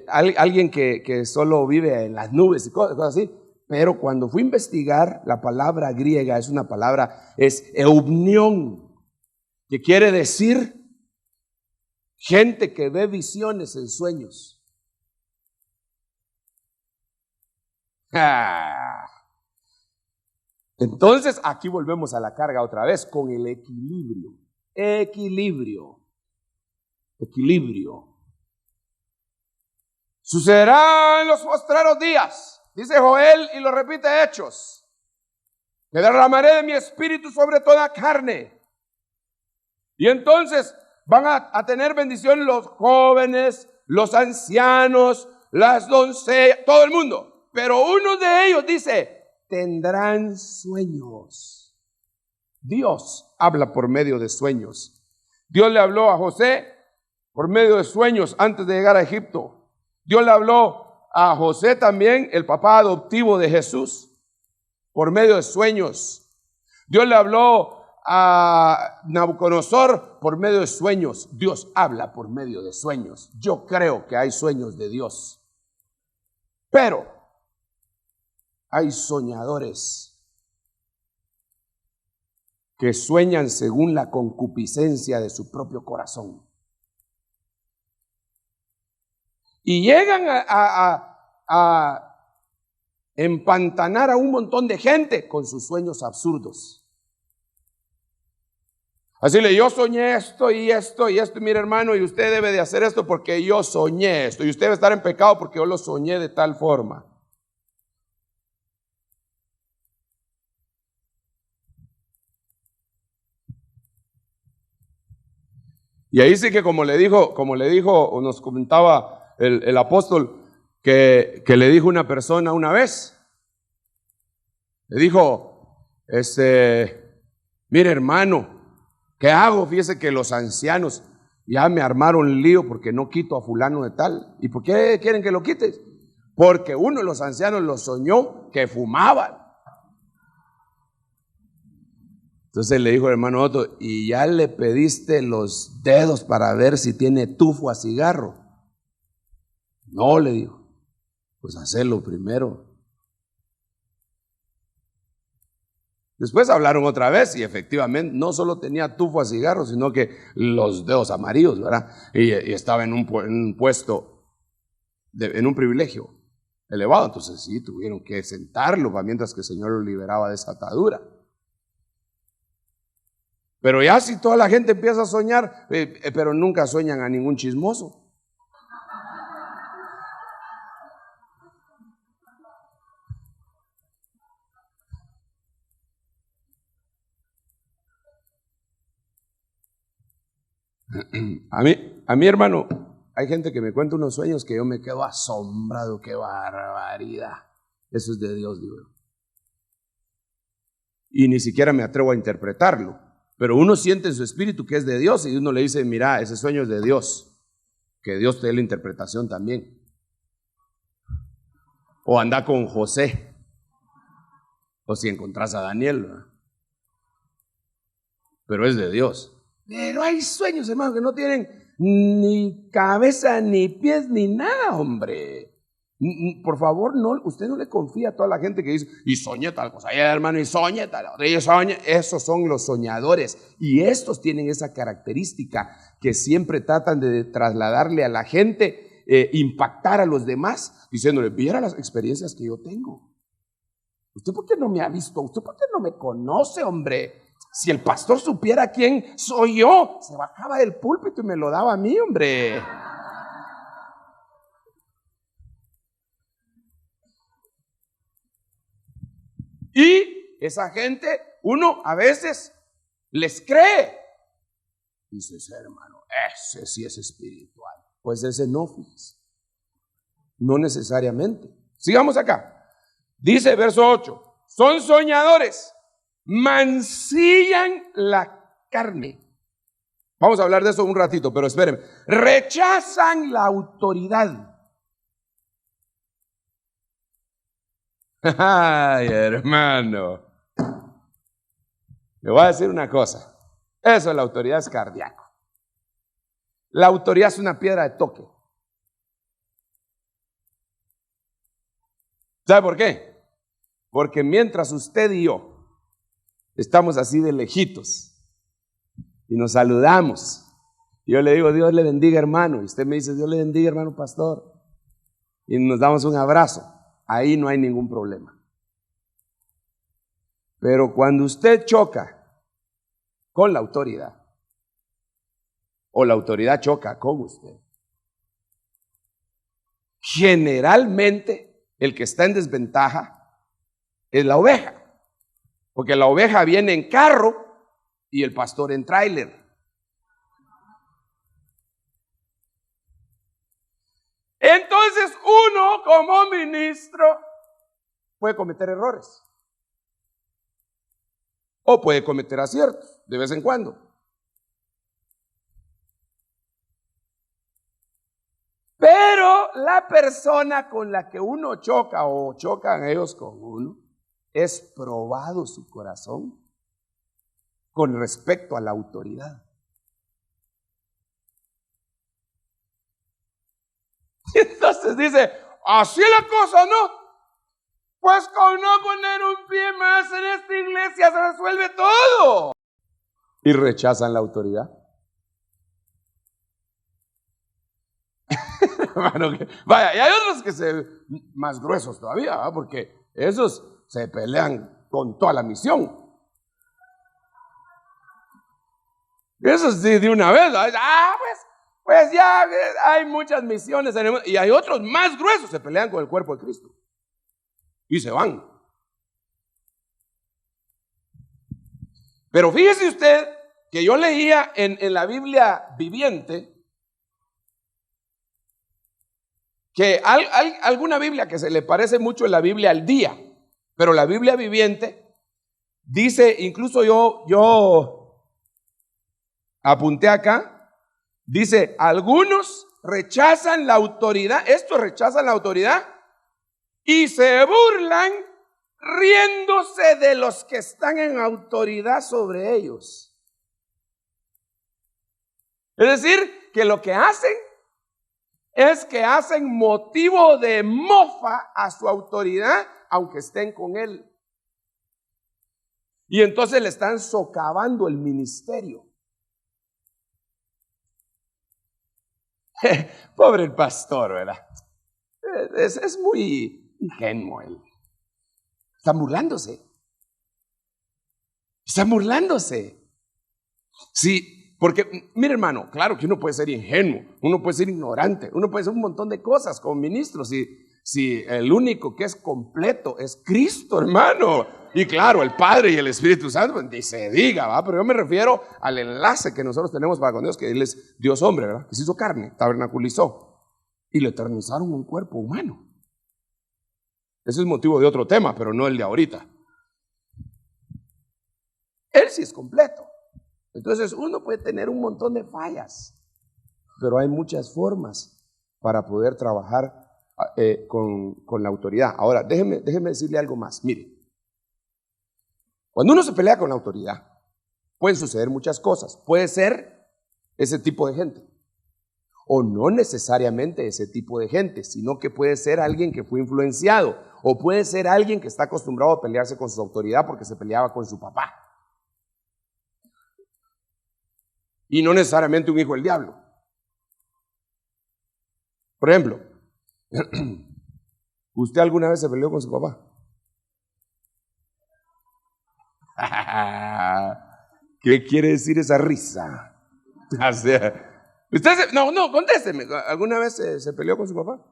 alguien que solo vive en las nubes y cosas así. Pero cuando fui a investigar, la palabra griega es una palabra, es eumnión, que quiere decir gente que ve visiones en sueños. Entonces aquí volvemos a la carga otra vez con el equilibrio. Sucederá en los postreros días, dice Joel y lo repite Hechos, que derramaré de mi espíritu sobre toda carne. Y entonces van a tener bendición los jóvenes, los ancianos, las doncellas, todo el mundo. Pero uno de ellos dice, tendrán sueños. Dios habla por medio de sueños. Dios le habló a José por medio de sueños antes de llegar a Egipto. Dios le habló a José también, el papá adoptivo de Jesús, por medio de sueños. Dios le habló a Nabucodonosor por medio de sueños. Dios habla por medio de sueños. Yo creo que hay sueños de Dios. Pero hay soñadores que sueñan según la concupiscencia de su propio corazón. Y llegan a empantanar a un montón de gente con sus sueños absurdos. Así yo soñé esto y esto y esto, mire hermano, y usted debe de hacer esto porque yo soñé esto, y usted debe estar en pecado porque yo lo soñé de tal forma. Y ahí sí que como le dijo, o nos comentaba el apóstol, que le dijo una persona una vez, le dijo, mire hermano, ¿qué hago? Fíjese que los ancianos Ya me armaron lío porque no quito a fulano de tal. ¿Y por qué quieren que lo quites? Porque uno de los ancianos lo soñó que fumaban. Entonces le dijo el hermano Otto, ¿y ya le pediste los dedos para ver si tiene tufo a cigarro? No, le dijo. Pues hacerlo primero. Después hablaron otra vez y efectivamente no solo tenía tufo a cigarro, sino que los dedos amarillos, ¿verdad? Y estaba en un puesto, en un privilegio elevado. Entonces sí, tuvieron que sentarlo mientras que el Señor lo liberaba de esa atadura. Pero ya si toda la gente empieza a soñar, pero nunca sueñan a ningún chismoso. A mí, hermano, hay gente que me cuenta unos sueños que yo me quedo asombrado. ¡Qué barbaridad! Eso es de Dios, digo. Y ni siquiera me atrevo a interpretarlo. Pero uno siente en su espíritu que es de Dios y uno le dice, mira, ese sueño es de Dios. Que Dios te dé la interpretación también. O anda con José. O si encontrás a Daniel, ¿verdad? Pero es de Dios. Pero hay sueños, hermano, que no tienen ni cabeza, ni pies, ni nada, hombre. Por favor, no, usted no le confía a toda la gente que dice, y soñé tal cosa, hermano, y soñé tal otra, y soñé. Esos son los soñadores. Y estos tienen esa característica que siempre tratan de trasladarle a la gente, impactar a los demás, diciéndole, viera las experiencias que yo tengo. ¿Usted por qué no me ha visto? ¿Usted por qué no me conoce, hombre? Si el pastor supiera quién soy yo, se bajaba del púlpito y me lo daba a mí, hombre. Y esa gente, uno a veces les cree. Dice, hermano, ese sí es espiritual. Pues ese no, fíjese. No necesariamente. Sigamos acá. Dice verso 8, son soñadores, mancillan la carne. Vamos a hablar de eso un ratito, pero espérenme. Rechazan la autoridad. Ay, hermano. Le voy a decir una cosa. Eso de la autoridad es cardíaco. La autoridad es una piedra de toque. ¿Sabe por qué? Porque mientras usted y yo estamos así de lejitos y nos saludamos, yo le digo, Dios le bendiga, hermano, y usted me dice, Dios le bendiga, hermano pastor, y nos damos un abrazo, ahí no hay ningún problema. Pero cuando usted choca con la autoridad, o la autoridad choca con usted, generalmente el que está en desventaja es la oveja, porque la oveja viene en carro y el pastor en tráiler. Entonces uno como ministro puede cometer errores o puede cometer aciertos de vez en cuando. Pero la persona con la que uno choca o chocan ellos con uno, es probado su corazón con respecto a la autoridad. Y entonces dice, así la cosa, ¿no? Pues con no poner un pie más en esta iglesia se resuelve todo. Y rechazan la autoridad. Vaya, y hay otros que se más gruesos todavía, ¿verdad? Porque esos se pelean con toda la misión. Esos de una vez, pues ya hay muchas misiones y hay otros más gruesos, se pelean con el cuerpo de Cristo y se van. Pero fíjese usted que yo leía en la Biblia viviente que alguna Biblia que se le parece mucho en la Biblia al día, pero la Biblia viviente dice, incluso yo apunté acá, Dice, algunos rechazan la autoridad, estos rechazan la autoridad y se burlan riéndose de los que están en autoridad sobre ellos. Es decir, que lo que hacen es que hacen motivo de mofa a su autoridad, aunque estén con él. Y entonces le están socavando el ministerio. Pobre el pastor, ¿verdad? Es muy ingenuo él. Están burlándose. Están burlándose. Sí, porque, mire hermano, claro que uno puede ser ingenuo, uno puede ser ignorante, uno puede ser un montón de cosas como ministro, si el único que es completo es Cristo, hermano. Y claro, el Padre y el Espíritu Santo, pues, se diga, ¿va? Pero yo me refiero al enlace que nosotros tenemos para con Dios, que Él es Dios hombre, ¿verdad? Que se hizo carne, tabernaculizó y le eternizaron un cuerpo humano. Ese es motivo de otro tema, pero no el de ahorita. Él sí es completo. Entonces uno puede tener un montón de fallas, pero hay muchas formas para poder trabajar con la autoridad. Ahora, déjeme decirle algo más. Mire, cuando uno se pelea con la autoridad, pueden suceder muchas cosas. Puede ser ese tipo de gente, o no necesariamente ese tipo de gente, sino que puede ser alguien que fue influenciado, o puede ser alguien que está acostumbrado a pelearse con su autoridad porque se peleaba con su papá. Y no necesariamente un hijo del diablo. Por ejemplo, ¿usted alguna vez se peleó con su papá? ¿Qué quiere decir esa risa? O sea, no, contésteme. ¿Alguna vez se peleó con su papá?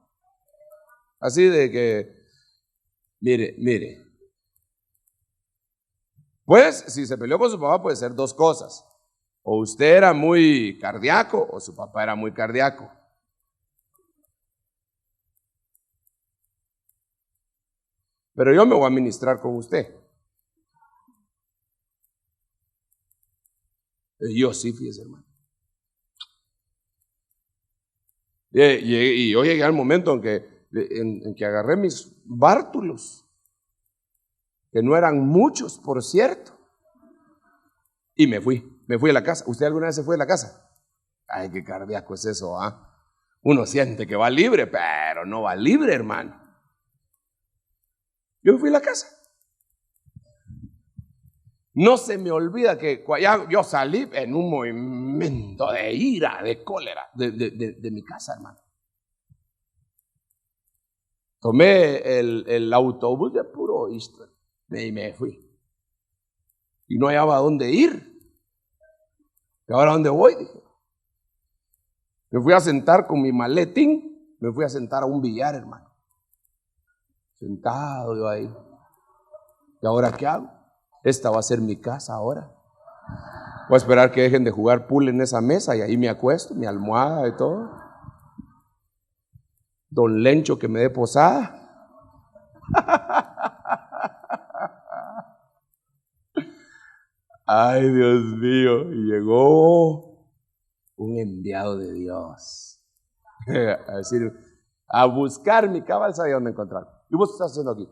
Así de que, mire. Pues, si se peleó con su papá puede ser dos cosas. O usted era muy cardíaco o su papá era muy cardíaco. Pero yo me voy a ministrar con usted. Yo sí, fíjese, hermano. Y yo llegué al momento en que agarré mis bártulos, que no eran muchos, por cierto, y me fui a la casa. ¿Usted alguna vez se fue de la casa? Ay, qué cardíaco es eso, ¿ah? Uno siente que va libre, pero no va libre, hermano. Yo me fui a la casa. No se me olvida que yo salí en un movimiento de ira, de cólera, de mi casa, hermano. Tomé el autobús de puro Easter y me fui. Y no hallaba a dónde ir. ¿Y ahora dónde voy? Dije. Me fui a sentar con mi maletín, me fui a sentar a un billar, hermano. Sentado yo ahí. ¿Y ahora qué hago? Esta va a ser mi casa ahora. Voy a esperar que dejen de jugar pool en esa mesa y ahí me acuesto, mi almohada y todo. Don Lencho que me dé posada. Ay, Dios mío. Y llegó un enviado de Dios a decir, a buscar mi cabal, sabía dónde encontrarlo. ¿Y vos qué estás haciendo aquí?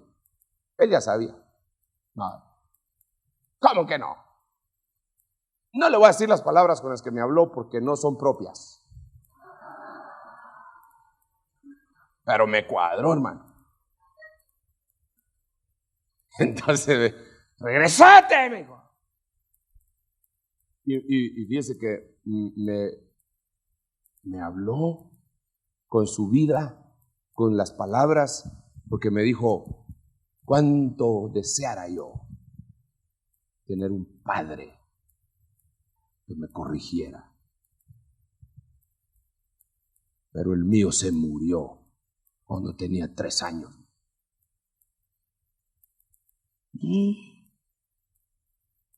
Él ya sabía. No. ¿Cómo que no? No le voy a decir las palabras con las que me habló porque no son propias. Pero me cuadró, hermano. Entonces, regresate, me dijo. Y fíjese que me habló con su vida, con las palabras, porque me dijo, cuánto deseara yo tener un padre que me corrigiera. Pero el mío se murió cuando tenía 3 años.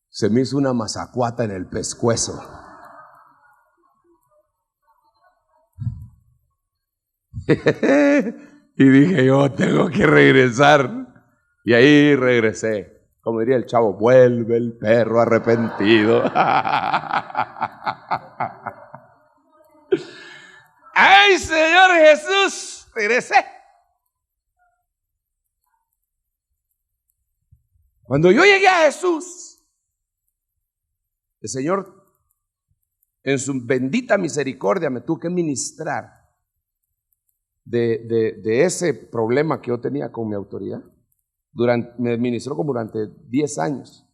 Se me hizo una mazacuata en el pescuezo. Y dije, yo tengo que regresar. Y ahí regresé. Como diría el chavo, vuelve el perro arrepentido. ¡Ay, Señor Jesús! Regresé. Cuando yo llegué a Jesús, el Señor, en su bendita misericordia, me tuvo que ministrar de ese problema que yo tenía con mi autoridad. Me ministró como durante 10 años,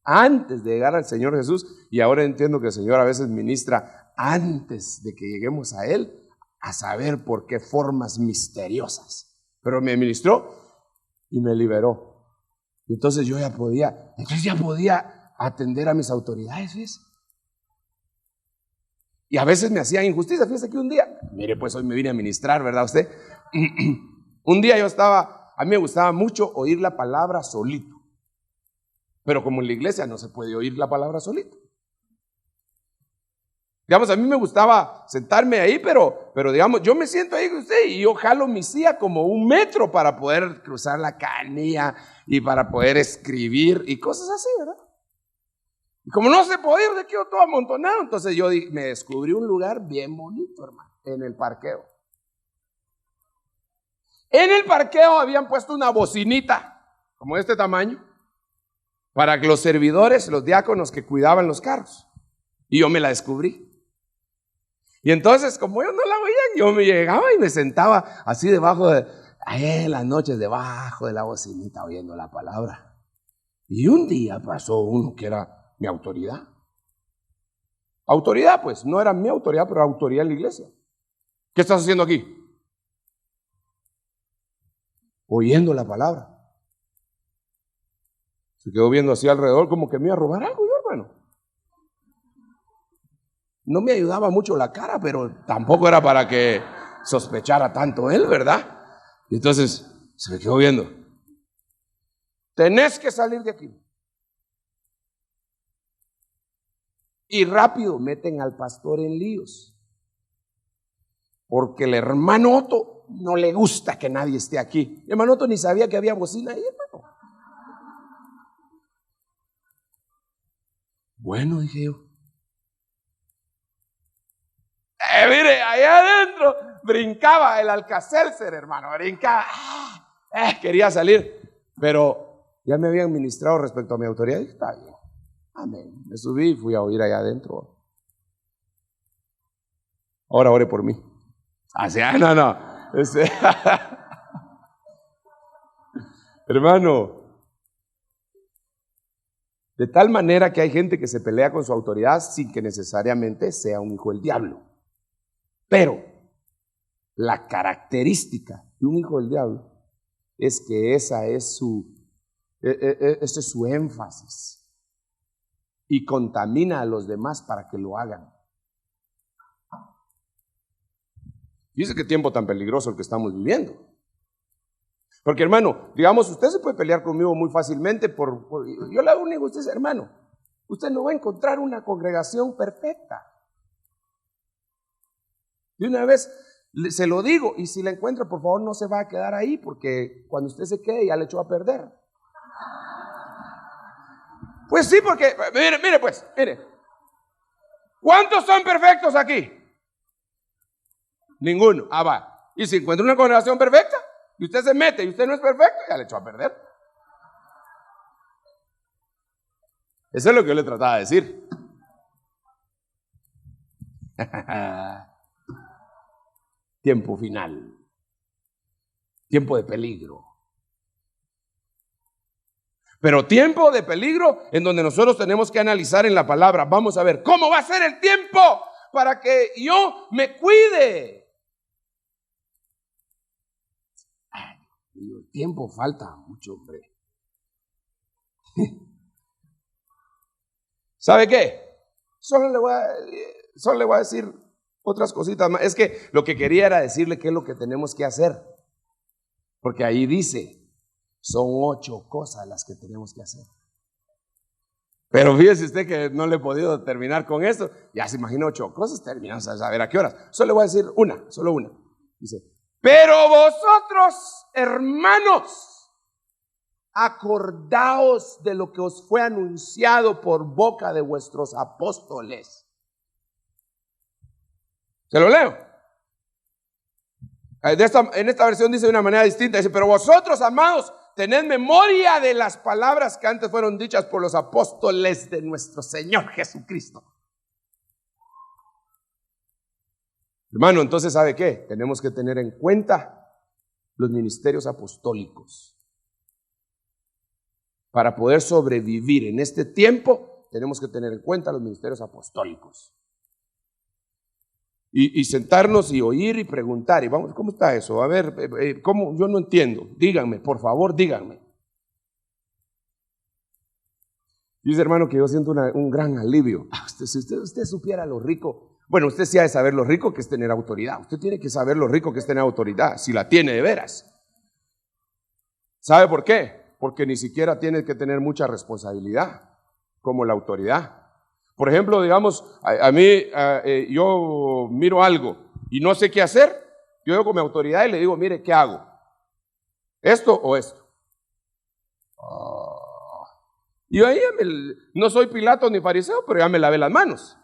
antes de llegar al Señor Jesús, y ahora entiendo que el Señor a veces ministra antes de que lleguemos a Él, a saber por qué formas misteriosas. Pero me ministró y me liberó. Entonces yo ya podía atender a mis autoridades, ¿ves? Y a veces me hacían injusticia. Fíjese que un día, mire, pues hoy me vine a ministrar, ¿verdad usted? Un día a mí me gustaba mucho oír la palabra solito. Pero como en la iglesia no se puede oír la palabra solito. Digamos, a mí me gustaba sentarme ahí, pero digamos, yo me siento ahí con usted y yo jalo mi silla como 1 metro para poder cruzar la canilla y para poder escribir y cosas así, ¿verdad? Y como no se podía, yo quedo todo amontonado. Entonces yo me descubrí un lugar bien bonito, hermano, en el parqueo. En el parqueo habían puesto una bocinita, como de este tamaño, para que los servidores, los diáconos que cuidaban los carros. Y yo me la descubrí. Y entonces, como ellos no la oían, yo me llegaba y me sentaba así debajo en las noches debajo de la bocinita oyendo la palabra. Y un día pasó uno que era mi autoridad. Autoridad, pues, no era mi autoridad, pero autoridad en la iglesia. ¿Qué estás haciendo aquí? Oyendo la palabra. Se quedó viendo así alrededor como que me iba a robar algo yo, hermano. No me ayudaba mucho la cara, pero tampoco era para que sospechara tanto él, ¿verdad? Y entonces se me quedó viendo. Tenés que salir de aquí. Y rápido meten al pastor en líos. Porque el hermano Otto no le gusta que nadie esté aquí. El hermano Otto ni sabía que había bocina ahí, hermano. Bueno, dije yo. Mire, allá adentro brincaba el Alka-Seltzer, hermano, brincaba. Quería salir, pero ya me habían ministrado respecto a mi autoridad. Y está bien, amén. Me subí y fui a oír allá adentro. Ahora ore por mí. Así, no. Hermano, de tal manera que hay gente que se pelea con su autoridad sin que necesariamente sea un hijo del diablo. Pero la característica de un hijo del diablo es que ese es su énfasis y contamina a los demás para que lo hagan. Dice qué tiempo tan peligroso el que estamos viviendo. Porque, hermano, digamos, usted se puede pelear conmigo muy fácilmente yo le hago una injusticia, hermano. Usted no va a encontrar una congregación perfecta. De una vez se lo digo, y si la encuentra, por favor, no se va a quedar ahí, porque cuando usted se quede ya le echó a perder. Pues sí, porque, mire. ¿Cuántos son perfectos aquí? Ninguno. Va. Y si encuentra una congregación perfecta, y usted se mete y usted no es perfecto, ya le echó a perder. Eso es lo que yo le trataba de decir. Tiempo final. Tiempo de peligro. Pero tiempo de peligro en donde nosotros tenemos que analizar en la palabra. Vamos a ver, ¿cómo va a ser el tiempo para que yo me cuide? El tiempo falta mucho, hombre. ¿Sabe qué? Solo le voy a decir otras cositas más. Es que lo que quería era decirle qué es lo que tenemos que hacer. Porque ahí dice, son 8 cosas las que tenemos que hacer. Pero fíjese usted que no le he podido terminar con esto. Ya se imagina 8 cosas, terminamos a saber a qué horas. Solo le voy a decir solo una. Dice, pero vosotros, hermanos, acordaos de lo que os fue anunciado por boca de vuestros apóstoles. ¿Se lo leo? En esta versión dice de una manera distinta, dice, pero vosotros, amados, tened memoria de las palabras que antes fueron dichas por los apóstoles de nuestro Señor Jesucristo. Hermano, entonces, ¿sabe qué? Tenemos que tener en cuenta los ministerios apostólicos. Para poder sobrevivir en este tiempo, tenemos que tener en cuenta los ministerios apostólicos. Y sentarnos y oír y preguntar. Y vamos, ¿cómo está eso? A ver, ¿cómo? Yo no entiendo. Díganme, por favor, díganme. Dice, hermano, que yo siento un gran alivio. Si usted supiera lo rico. Bueno, usted sí ha de saber lo rico que es tener autoridad. Usted tiene que saber lo rico que es tener autoridad, si la tiene de veras. ¿Sabe por qué? Porque ni siquiera tiene que tener mucha responsabilidad como la autoridad. Por ejemplo, digamos, a mí, yo miro algo y no sé qué hacer. Yo llego con mi autoridad y le digo, mire, ¿qué hago? ¿Esto o esto? Y yo ahí no soy Pilato ni fariseo, pero ya me lavé las manos.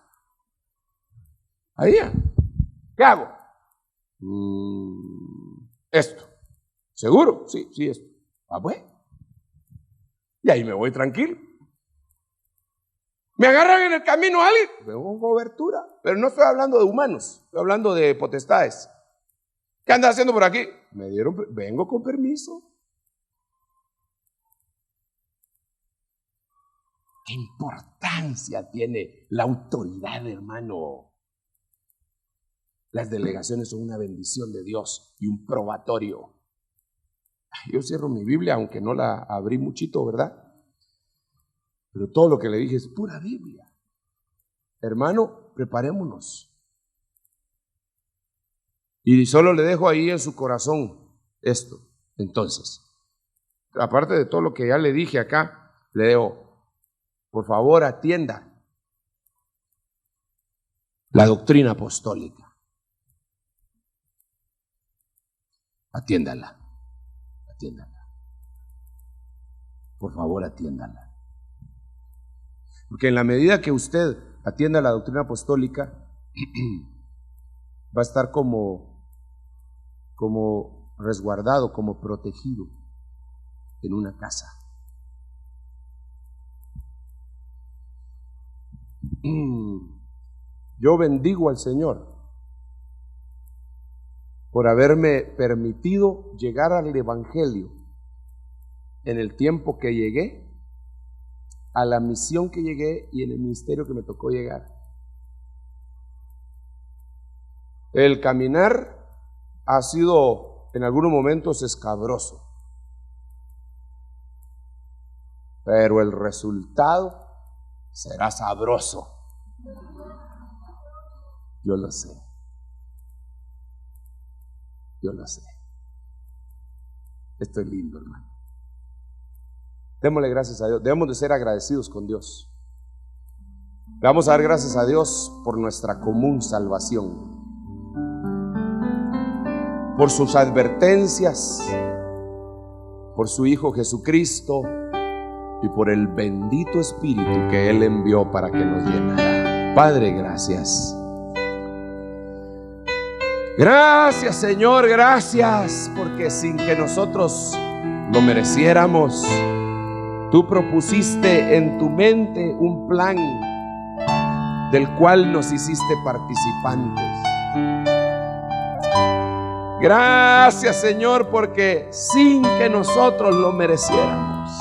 Ahí ya. ¿Qué hago? Esto. ¿Seguro? Sí, esto. Pues. Y ahí me voy tranquilo. Me agarran en el camino alguien, vengo con cobertura. Pero no estoy hablando de humanos, estoy hablando de potestades. ¿Qué andas haciendo por aquí? Vengo con permiso. ¿Qué importancia tiene la autoridad, hermano? Las delegaciones son una bendición de Dios y un probatorio. Yo cierro mi Biblia, aunque no la abrí muchito, ¿verdad? Pero todo lo que le dije es pura Biblia. Hermano, preparémonos. Y solo le dejo ahí en su corazón esto. Entonces, aparte de todo lo que ya le dije acá, le dejo, por favor, atienda la doctrina apostólica. Atiéndala. Por favor, atiéndala. Porque en la medida que usted atienda la doctrina apostólica, va a estar como resguardado, como protegido en una casa. Yo bendigo al Señor por haberme permitido llegar al Evangelio en el tiempo que llegué, a la misión que llegué y en el ministerio que me tocó llegar. El caminar ha sido en algunos momentos escabroso, pero el resultado será sabroso. Yo lo sé. Esto es lindo, hermano. Démosle gracias a Dios. Debemos de ser agradecidos con Dios. Le vamos a dar gracias a Dios por nuestra común salvación, por sus advertencias, por su Hijo Jesucristo y por el bendito Espíritu que Él envió para que nos llenara. Padre, gracias. Gracias, Señor, gracias, porque sin que nosotros lo mereciéramos, tú propusiste en tu mente un plan del cual nos hiciste participantes. Gracias, Señor, porque sin que nosotros lo mereciéramos,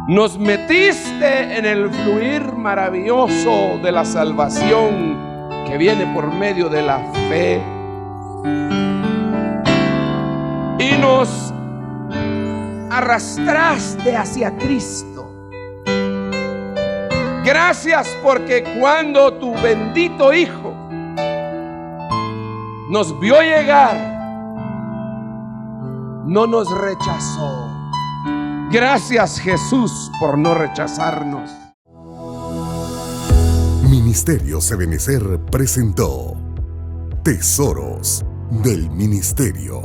nos metiste en el fluir maravilloso de la salvación que viene por medio de la fe y nos arrastraste hacia Cristo. Gracias porque cuando tu bendito Hijo nos vio llegar, no nos rechazó. Gracias, Jesús, por no rechazarnos. Ministerios Ebenecer presentó Tesoros del Ministerio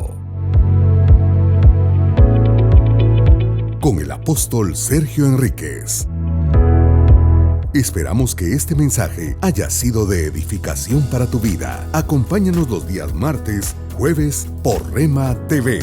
con el apóstol Sergio Enríquez. Esperamos que este mensaje haya sido de edificación para tu vida. Acompáñanos los días martes, jueves por Rema TV.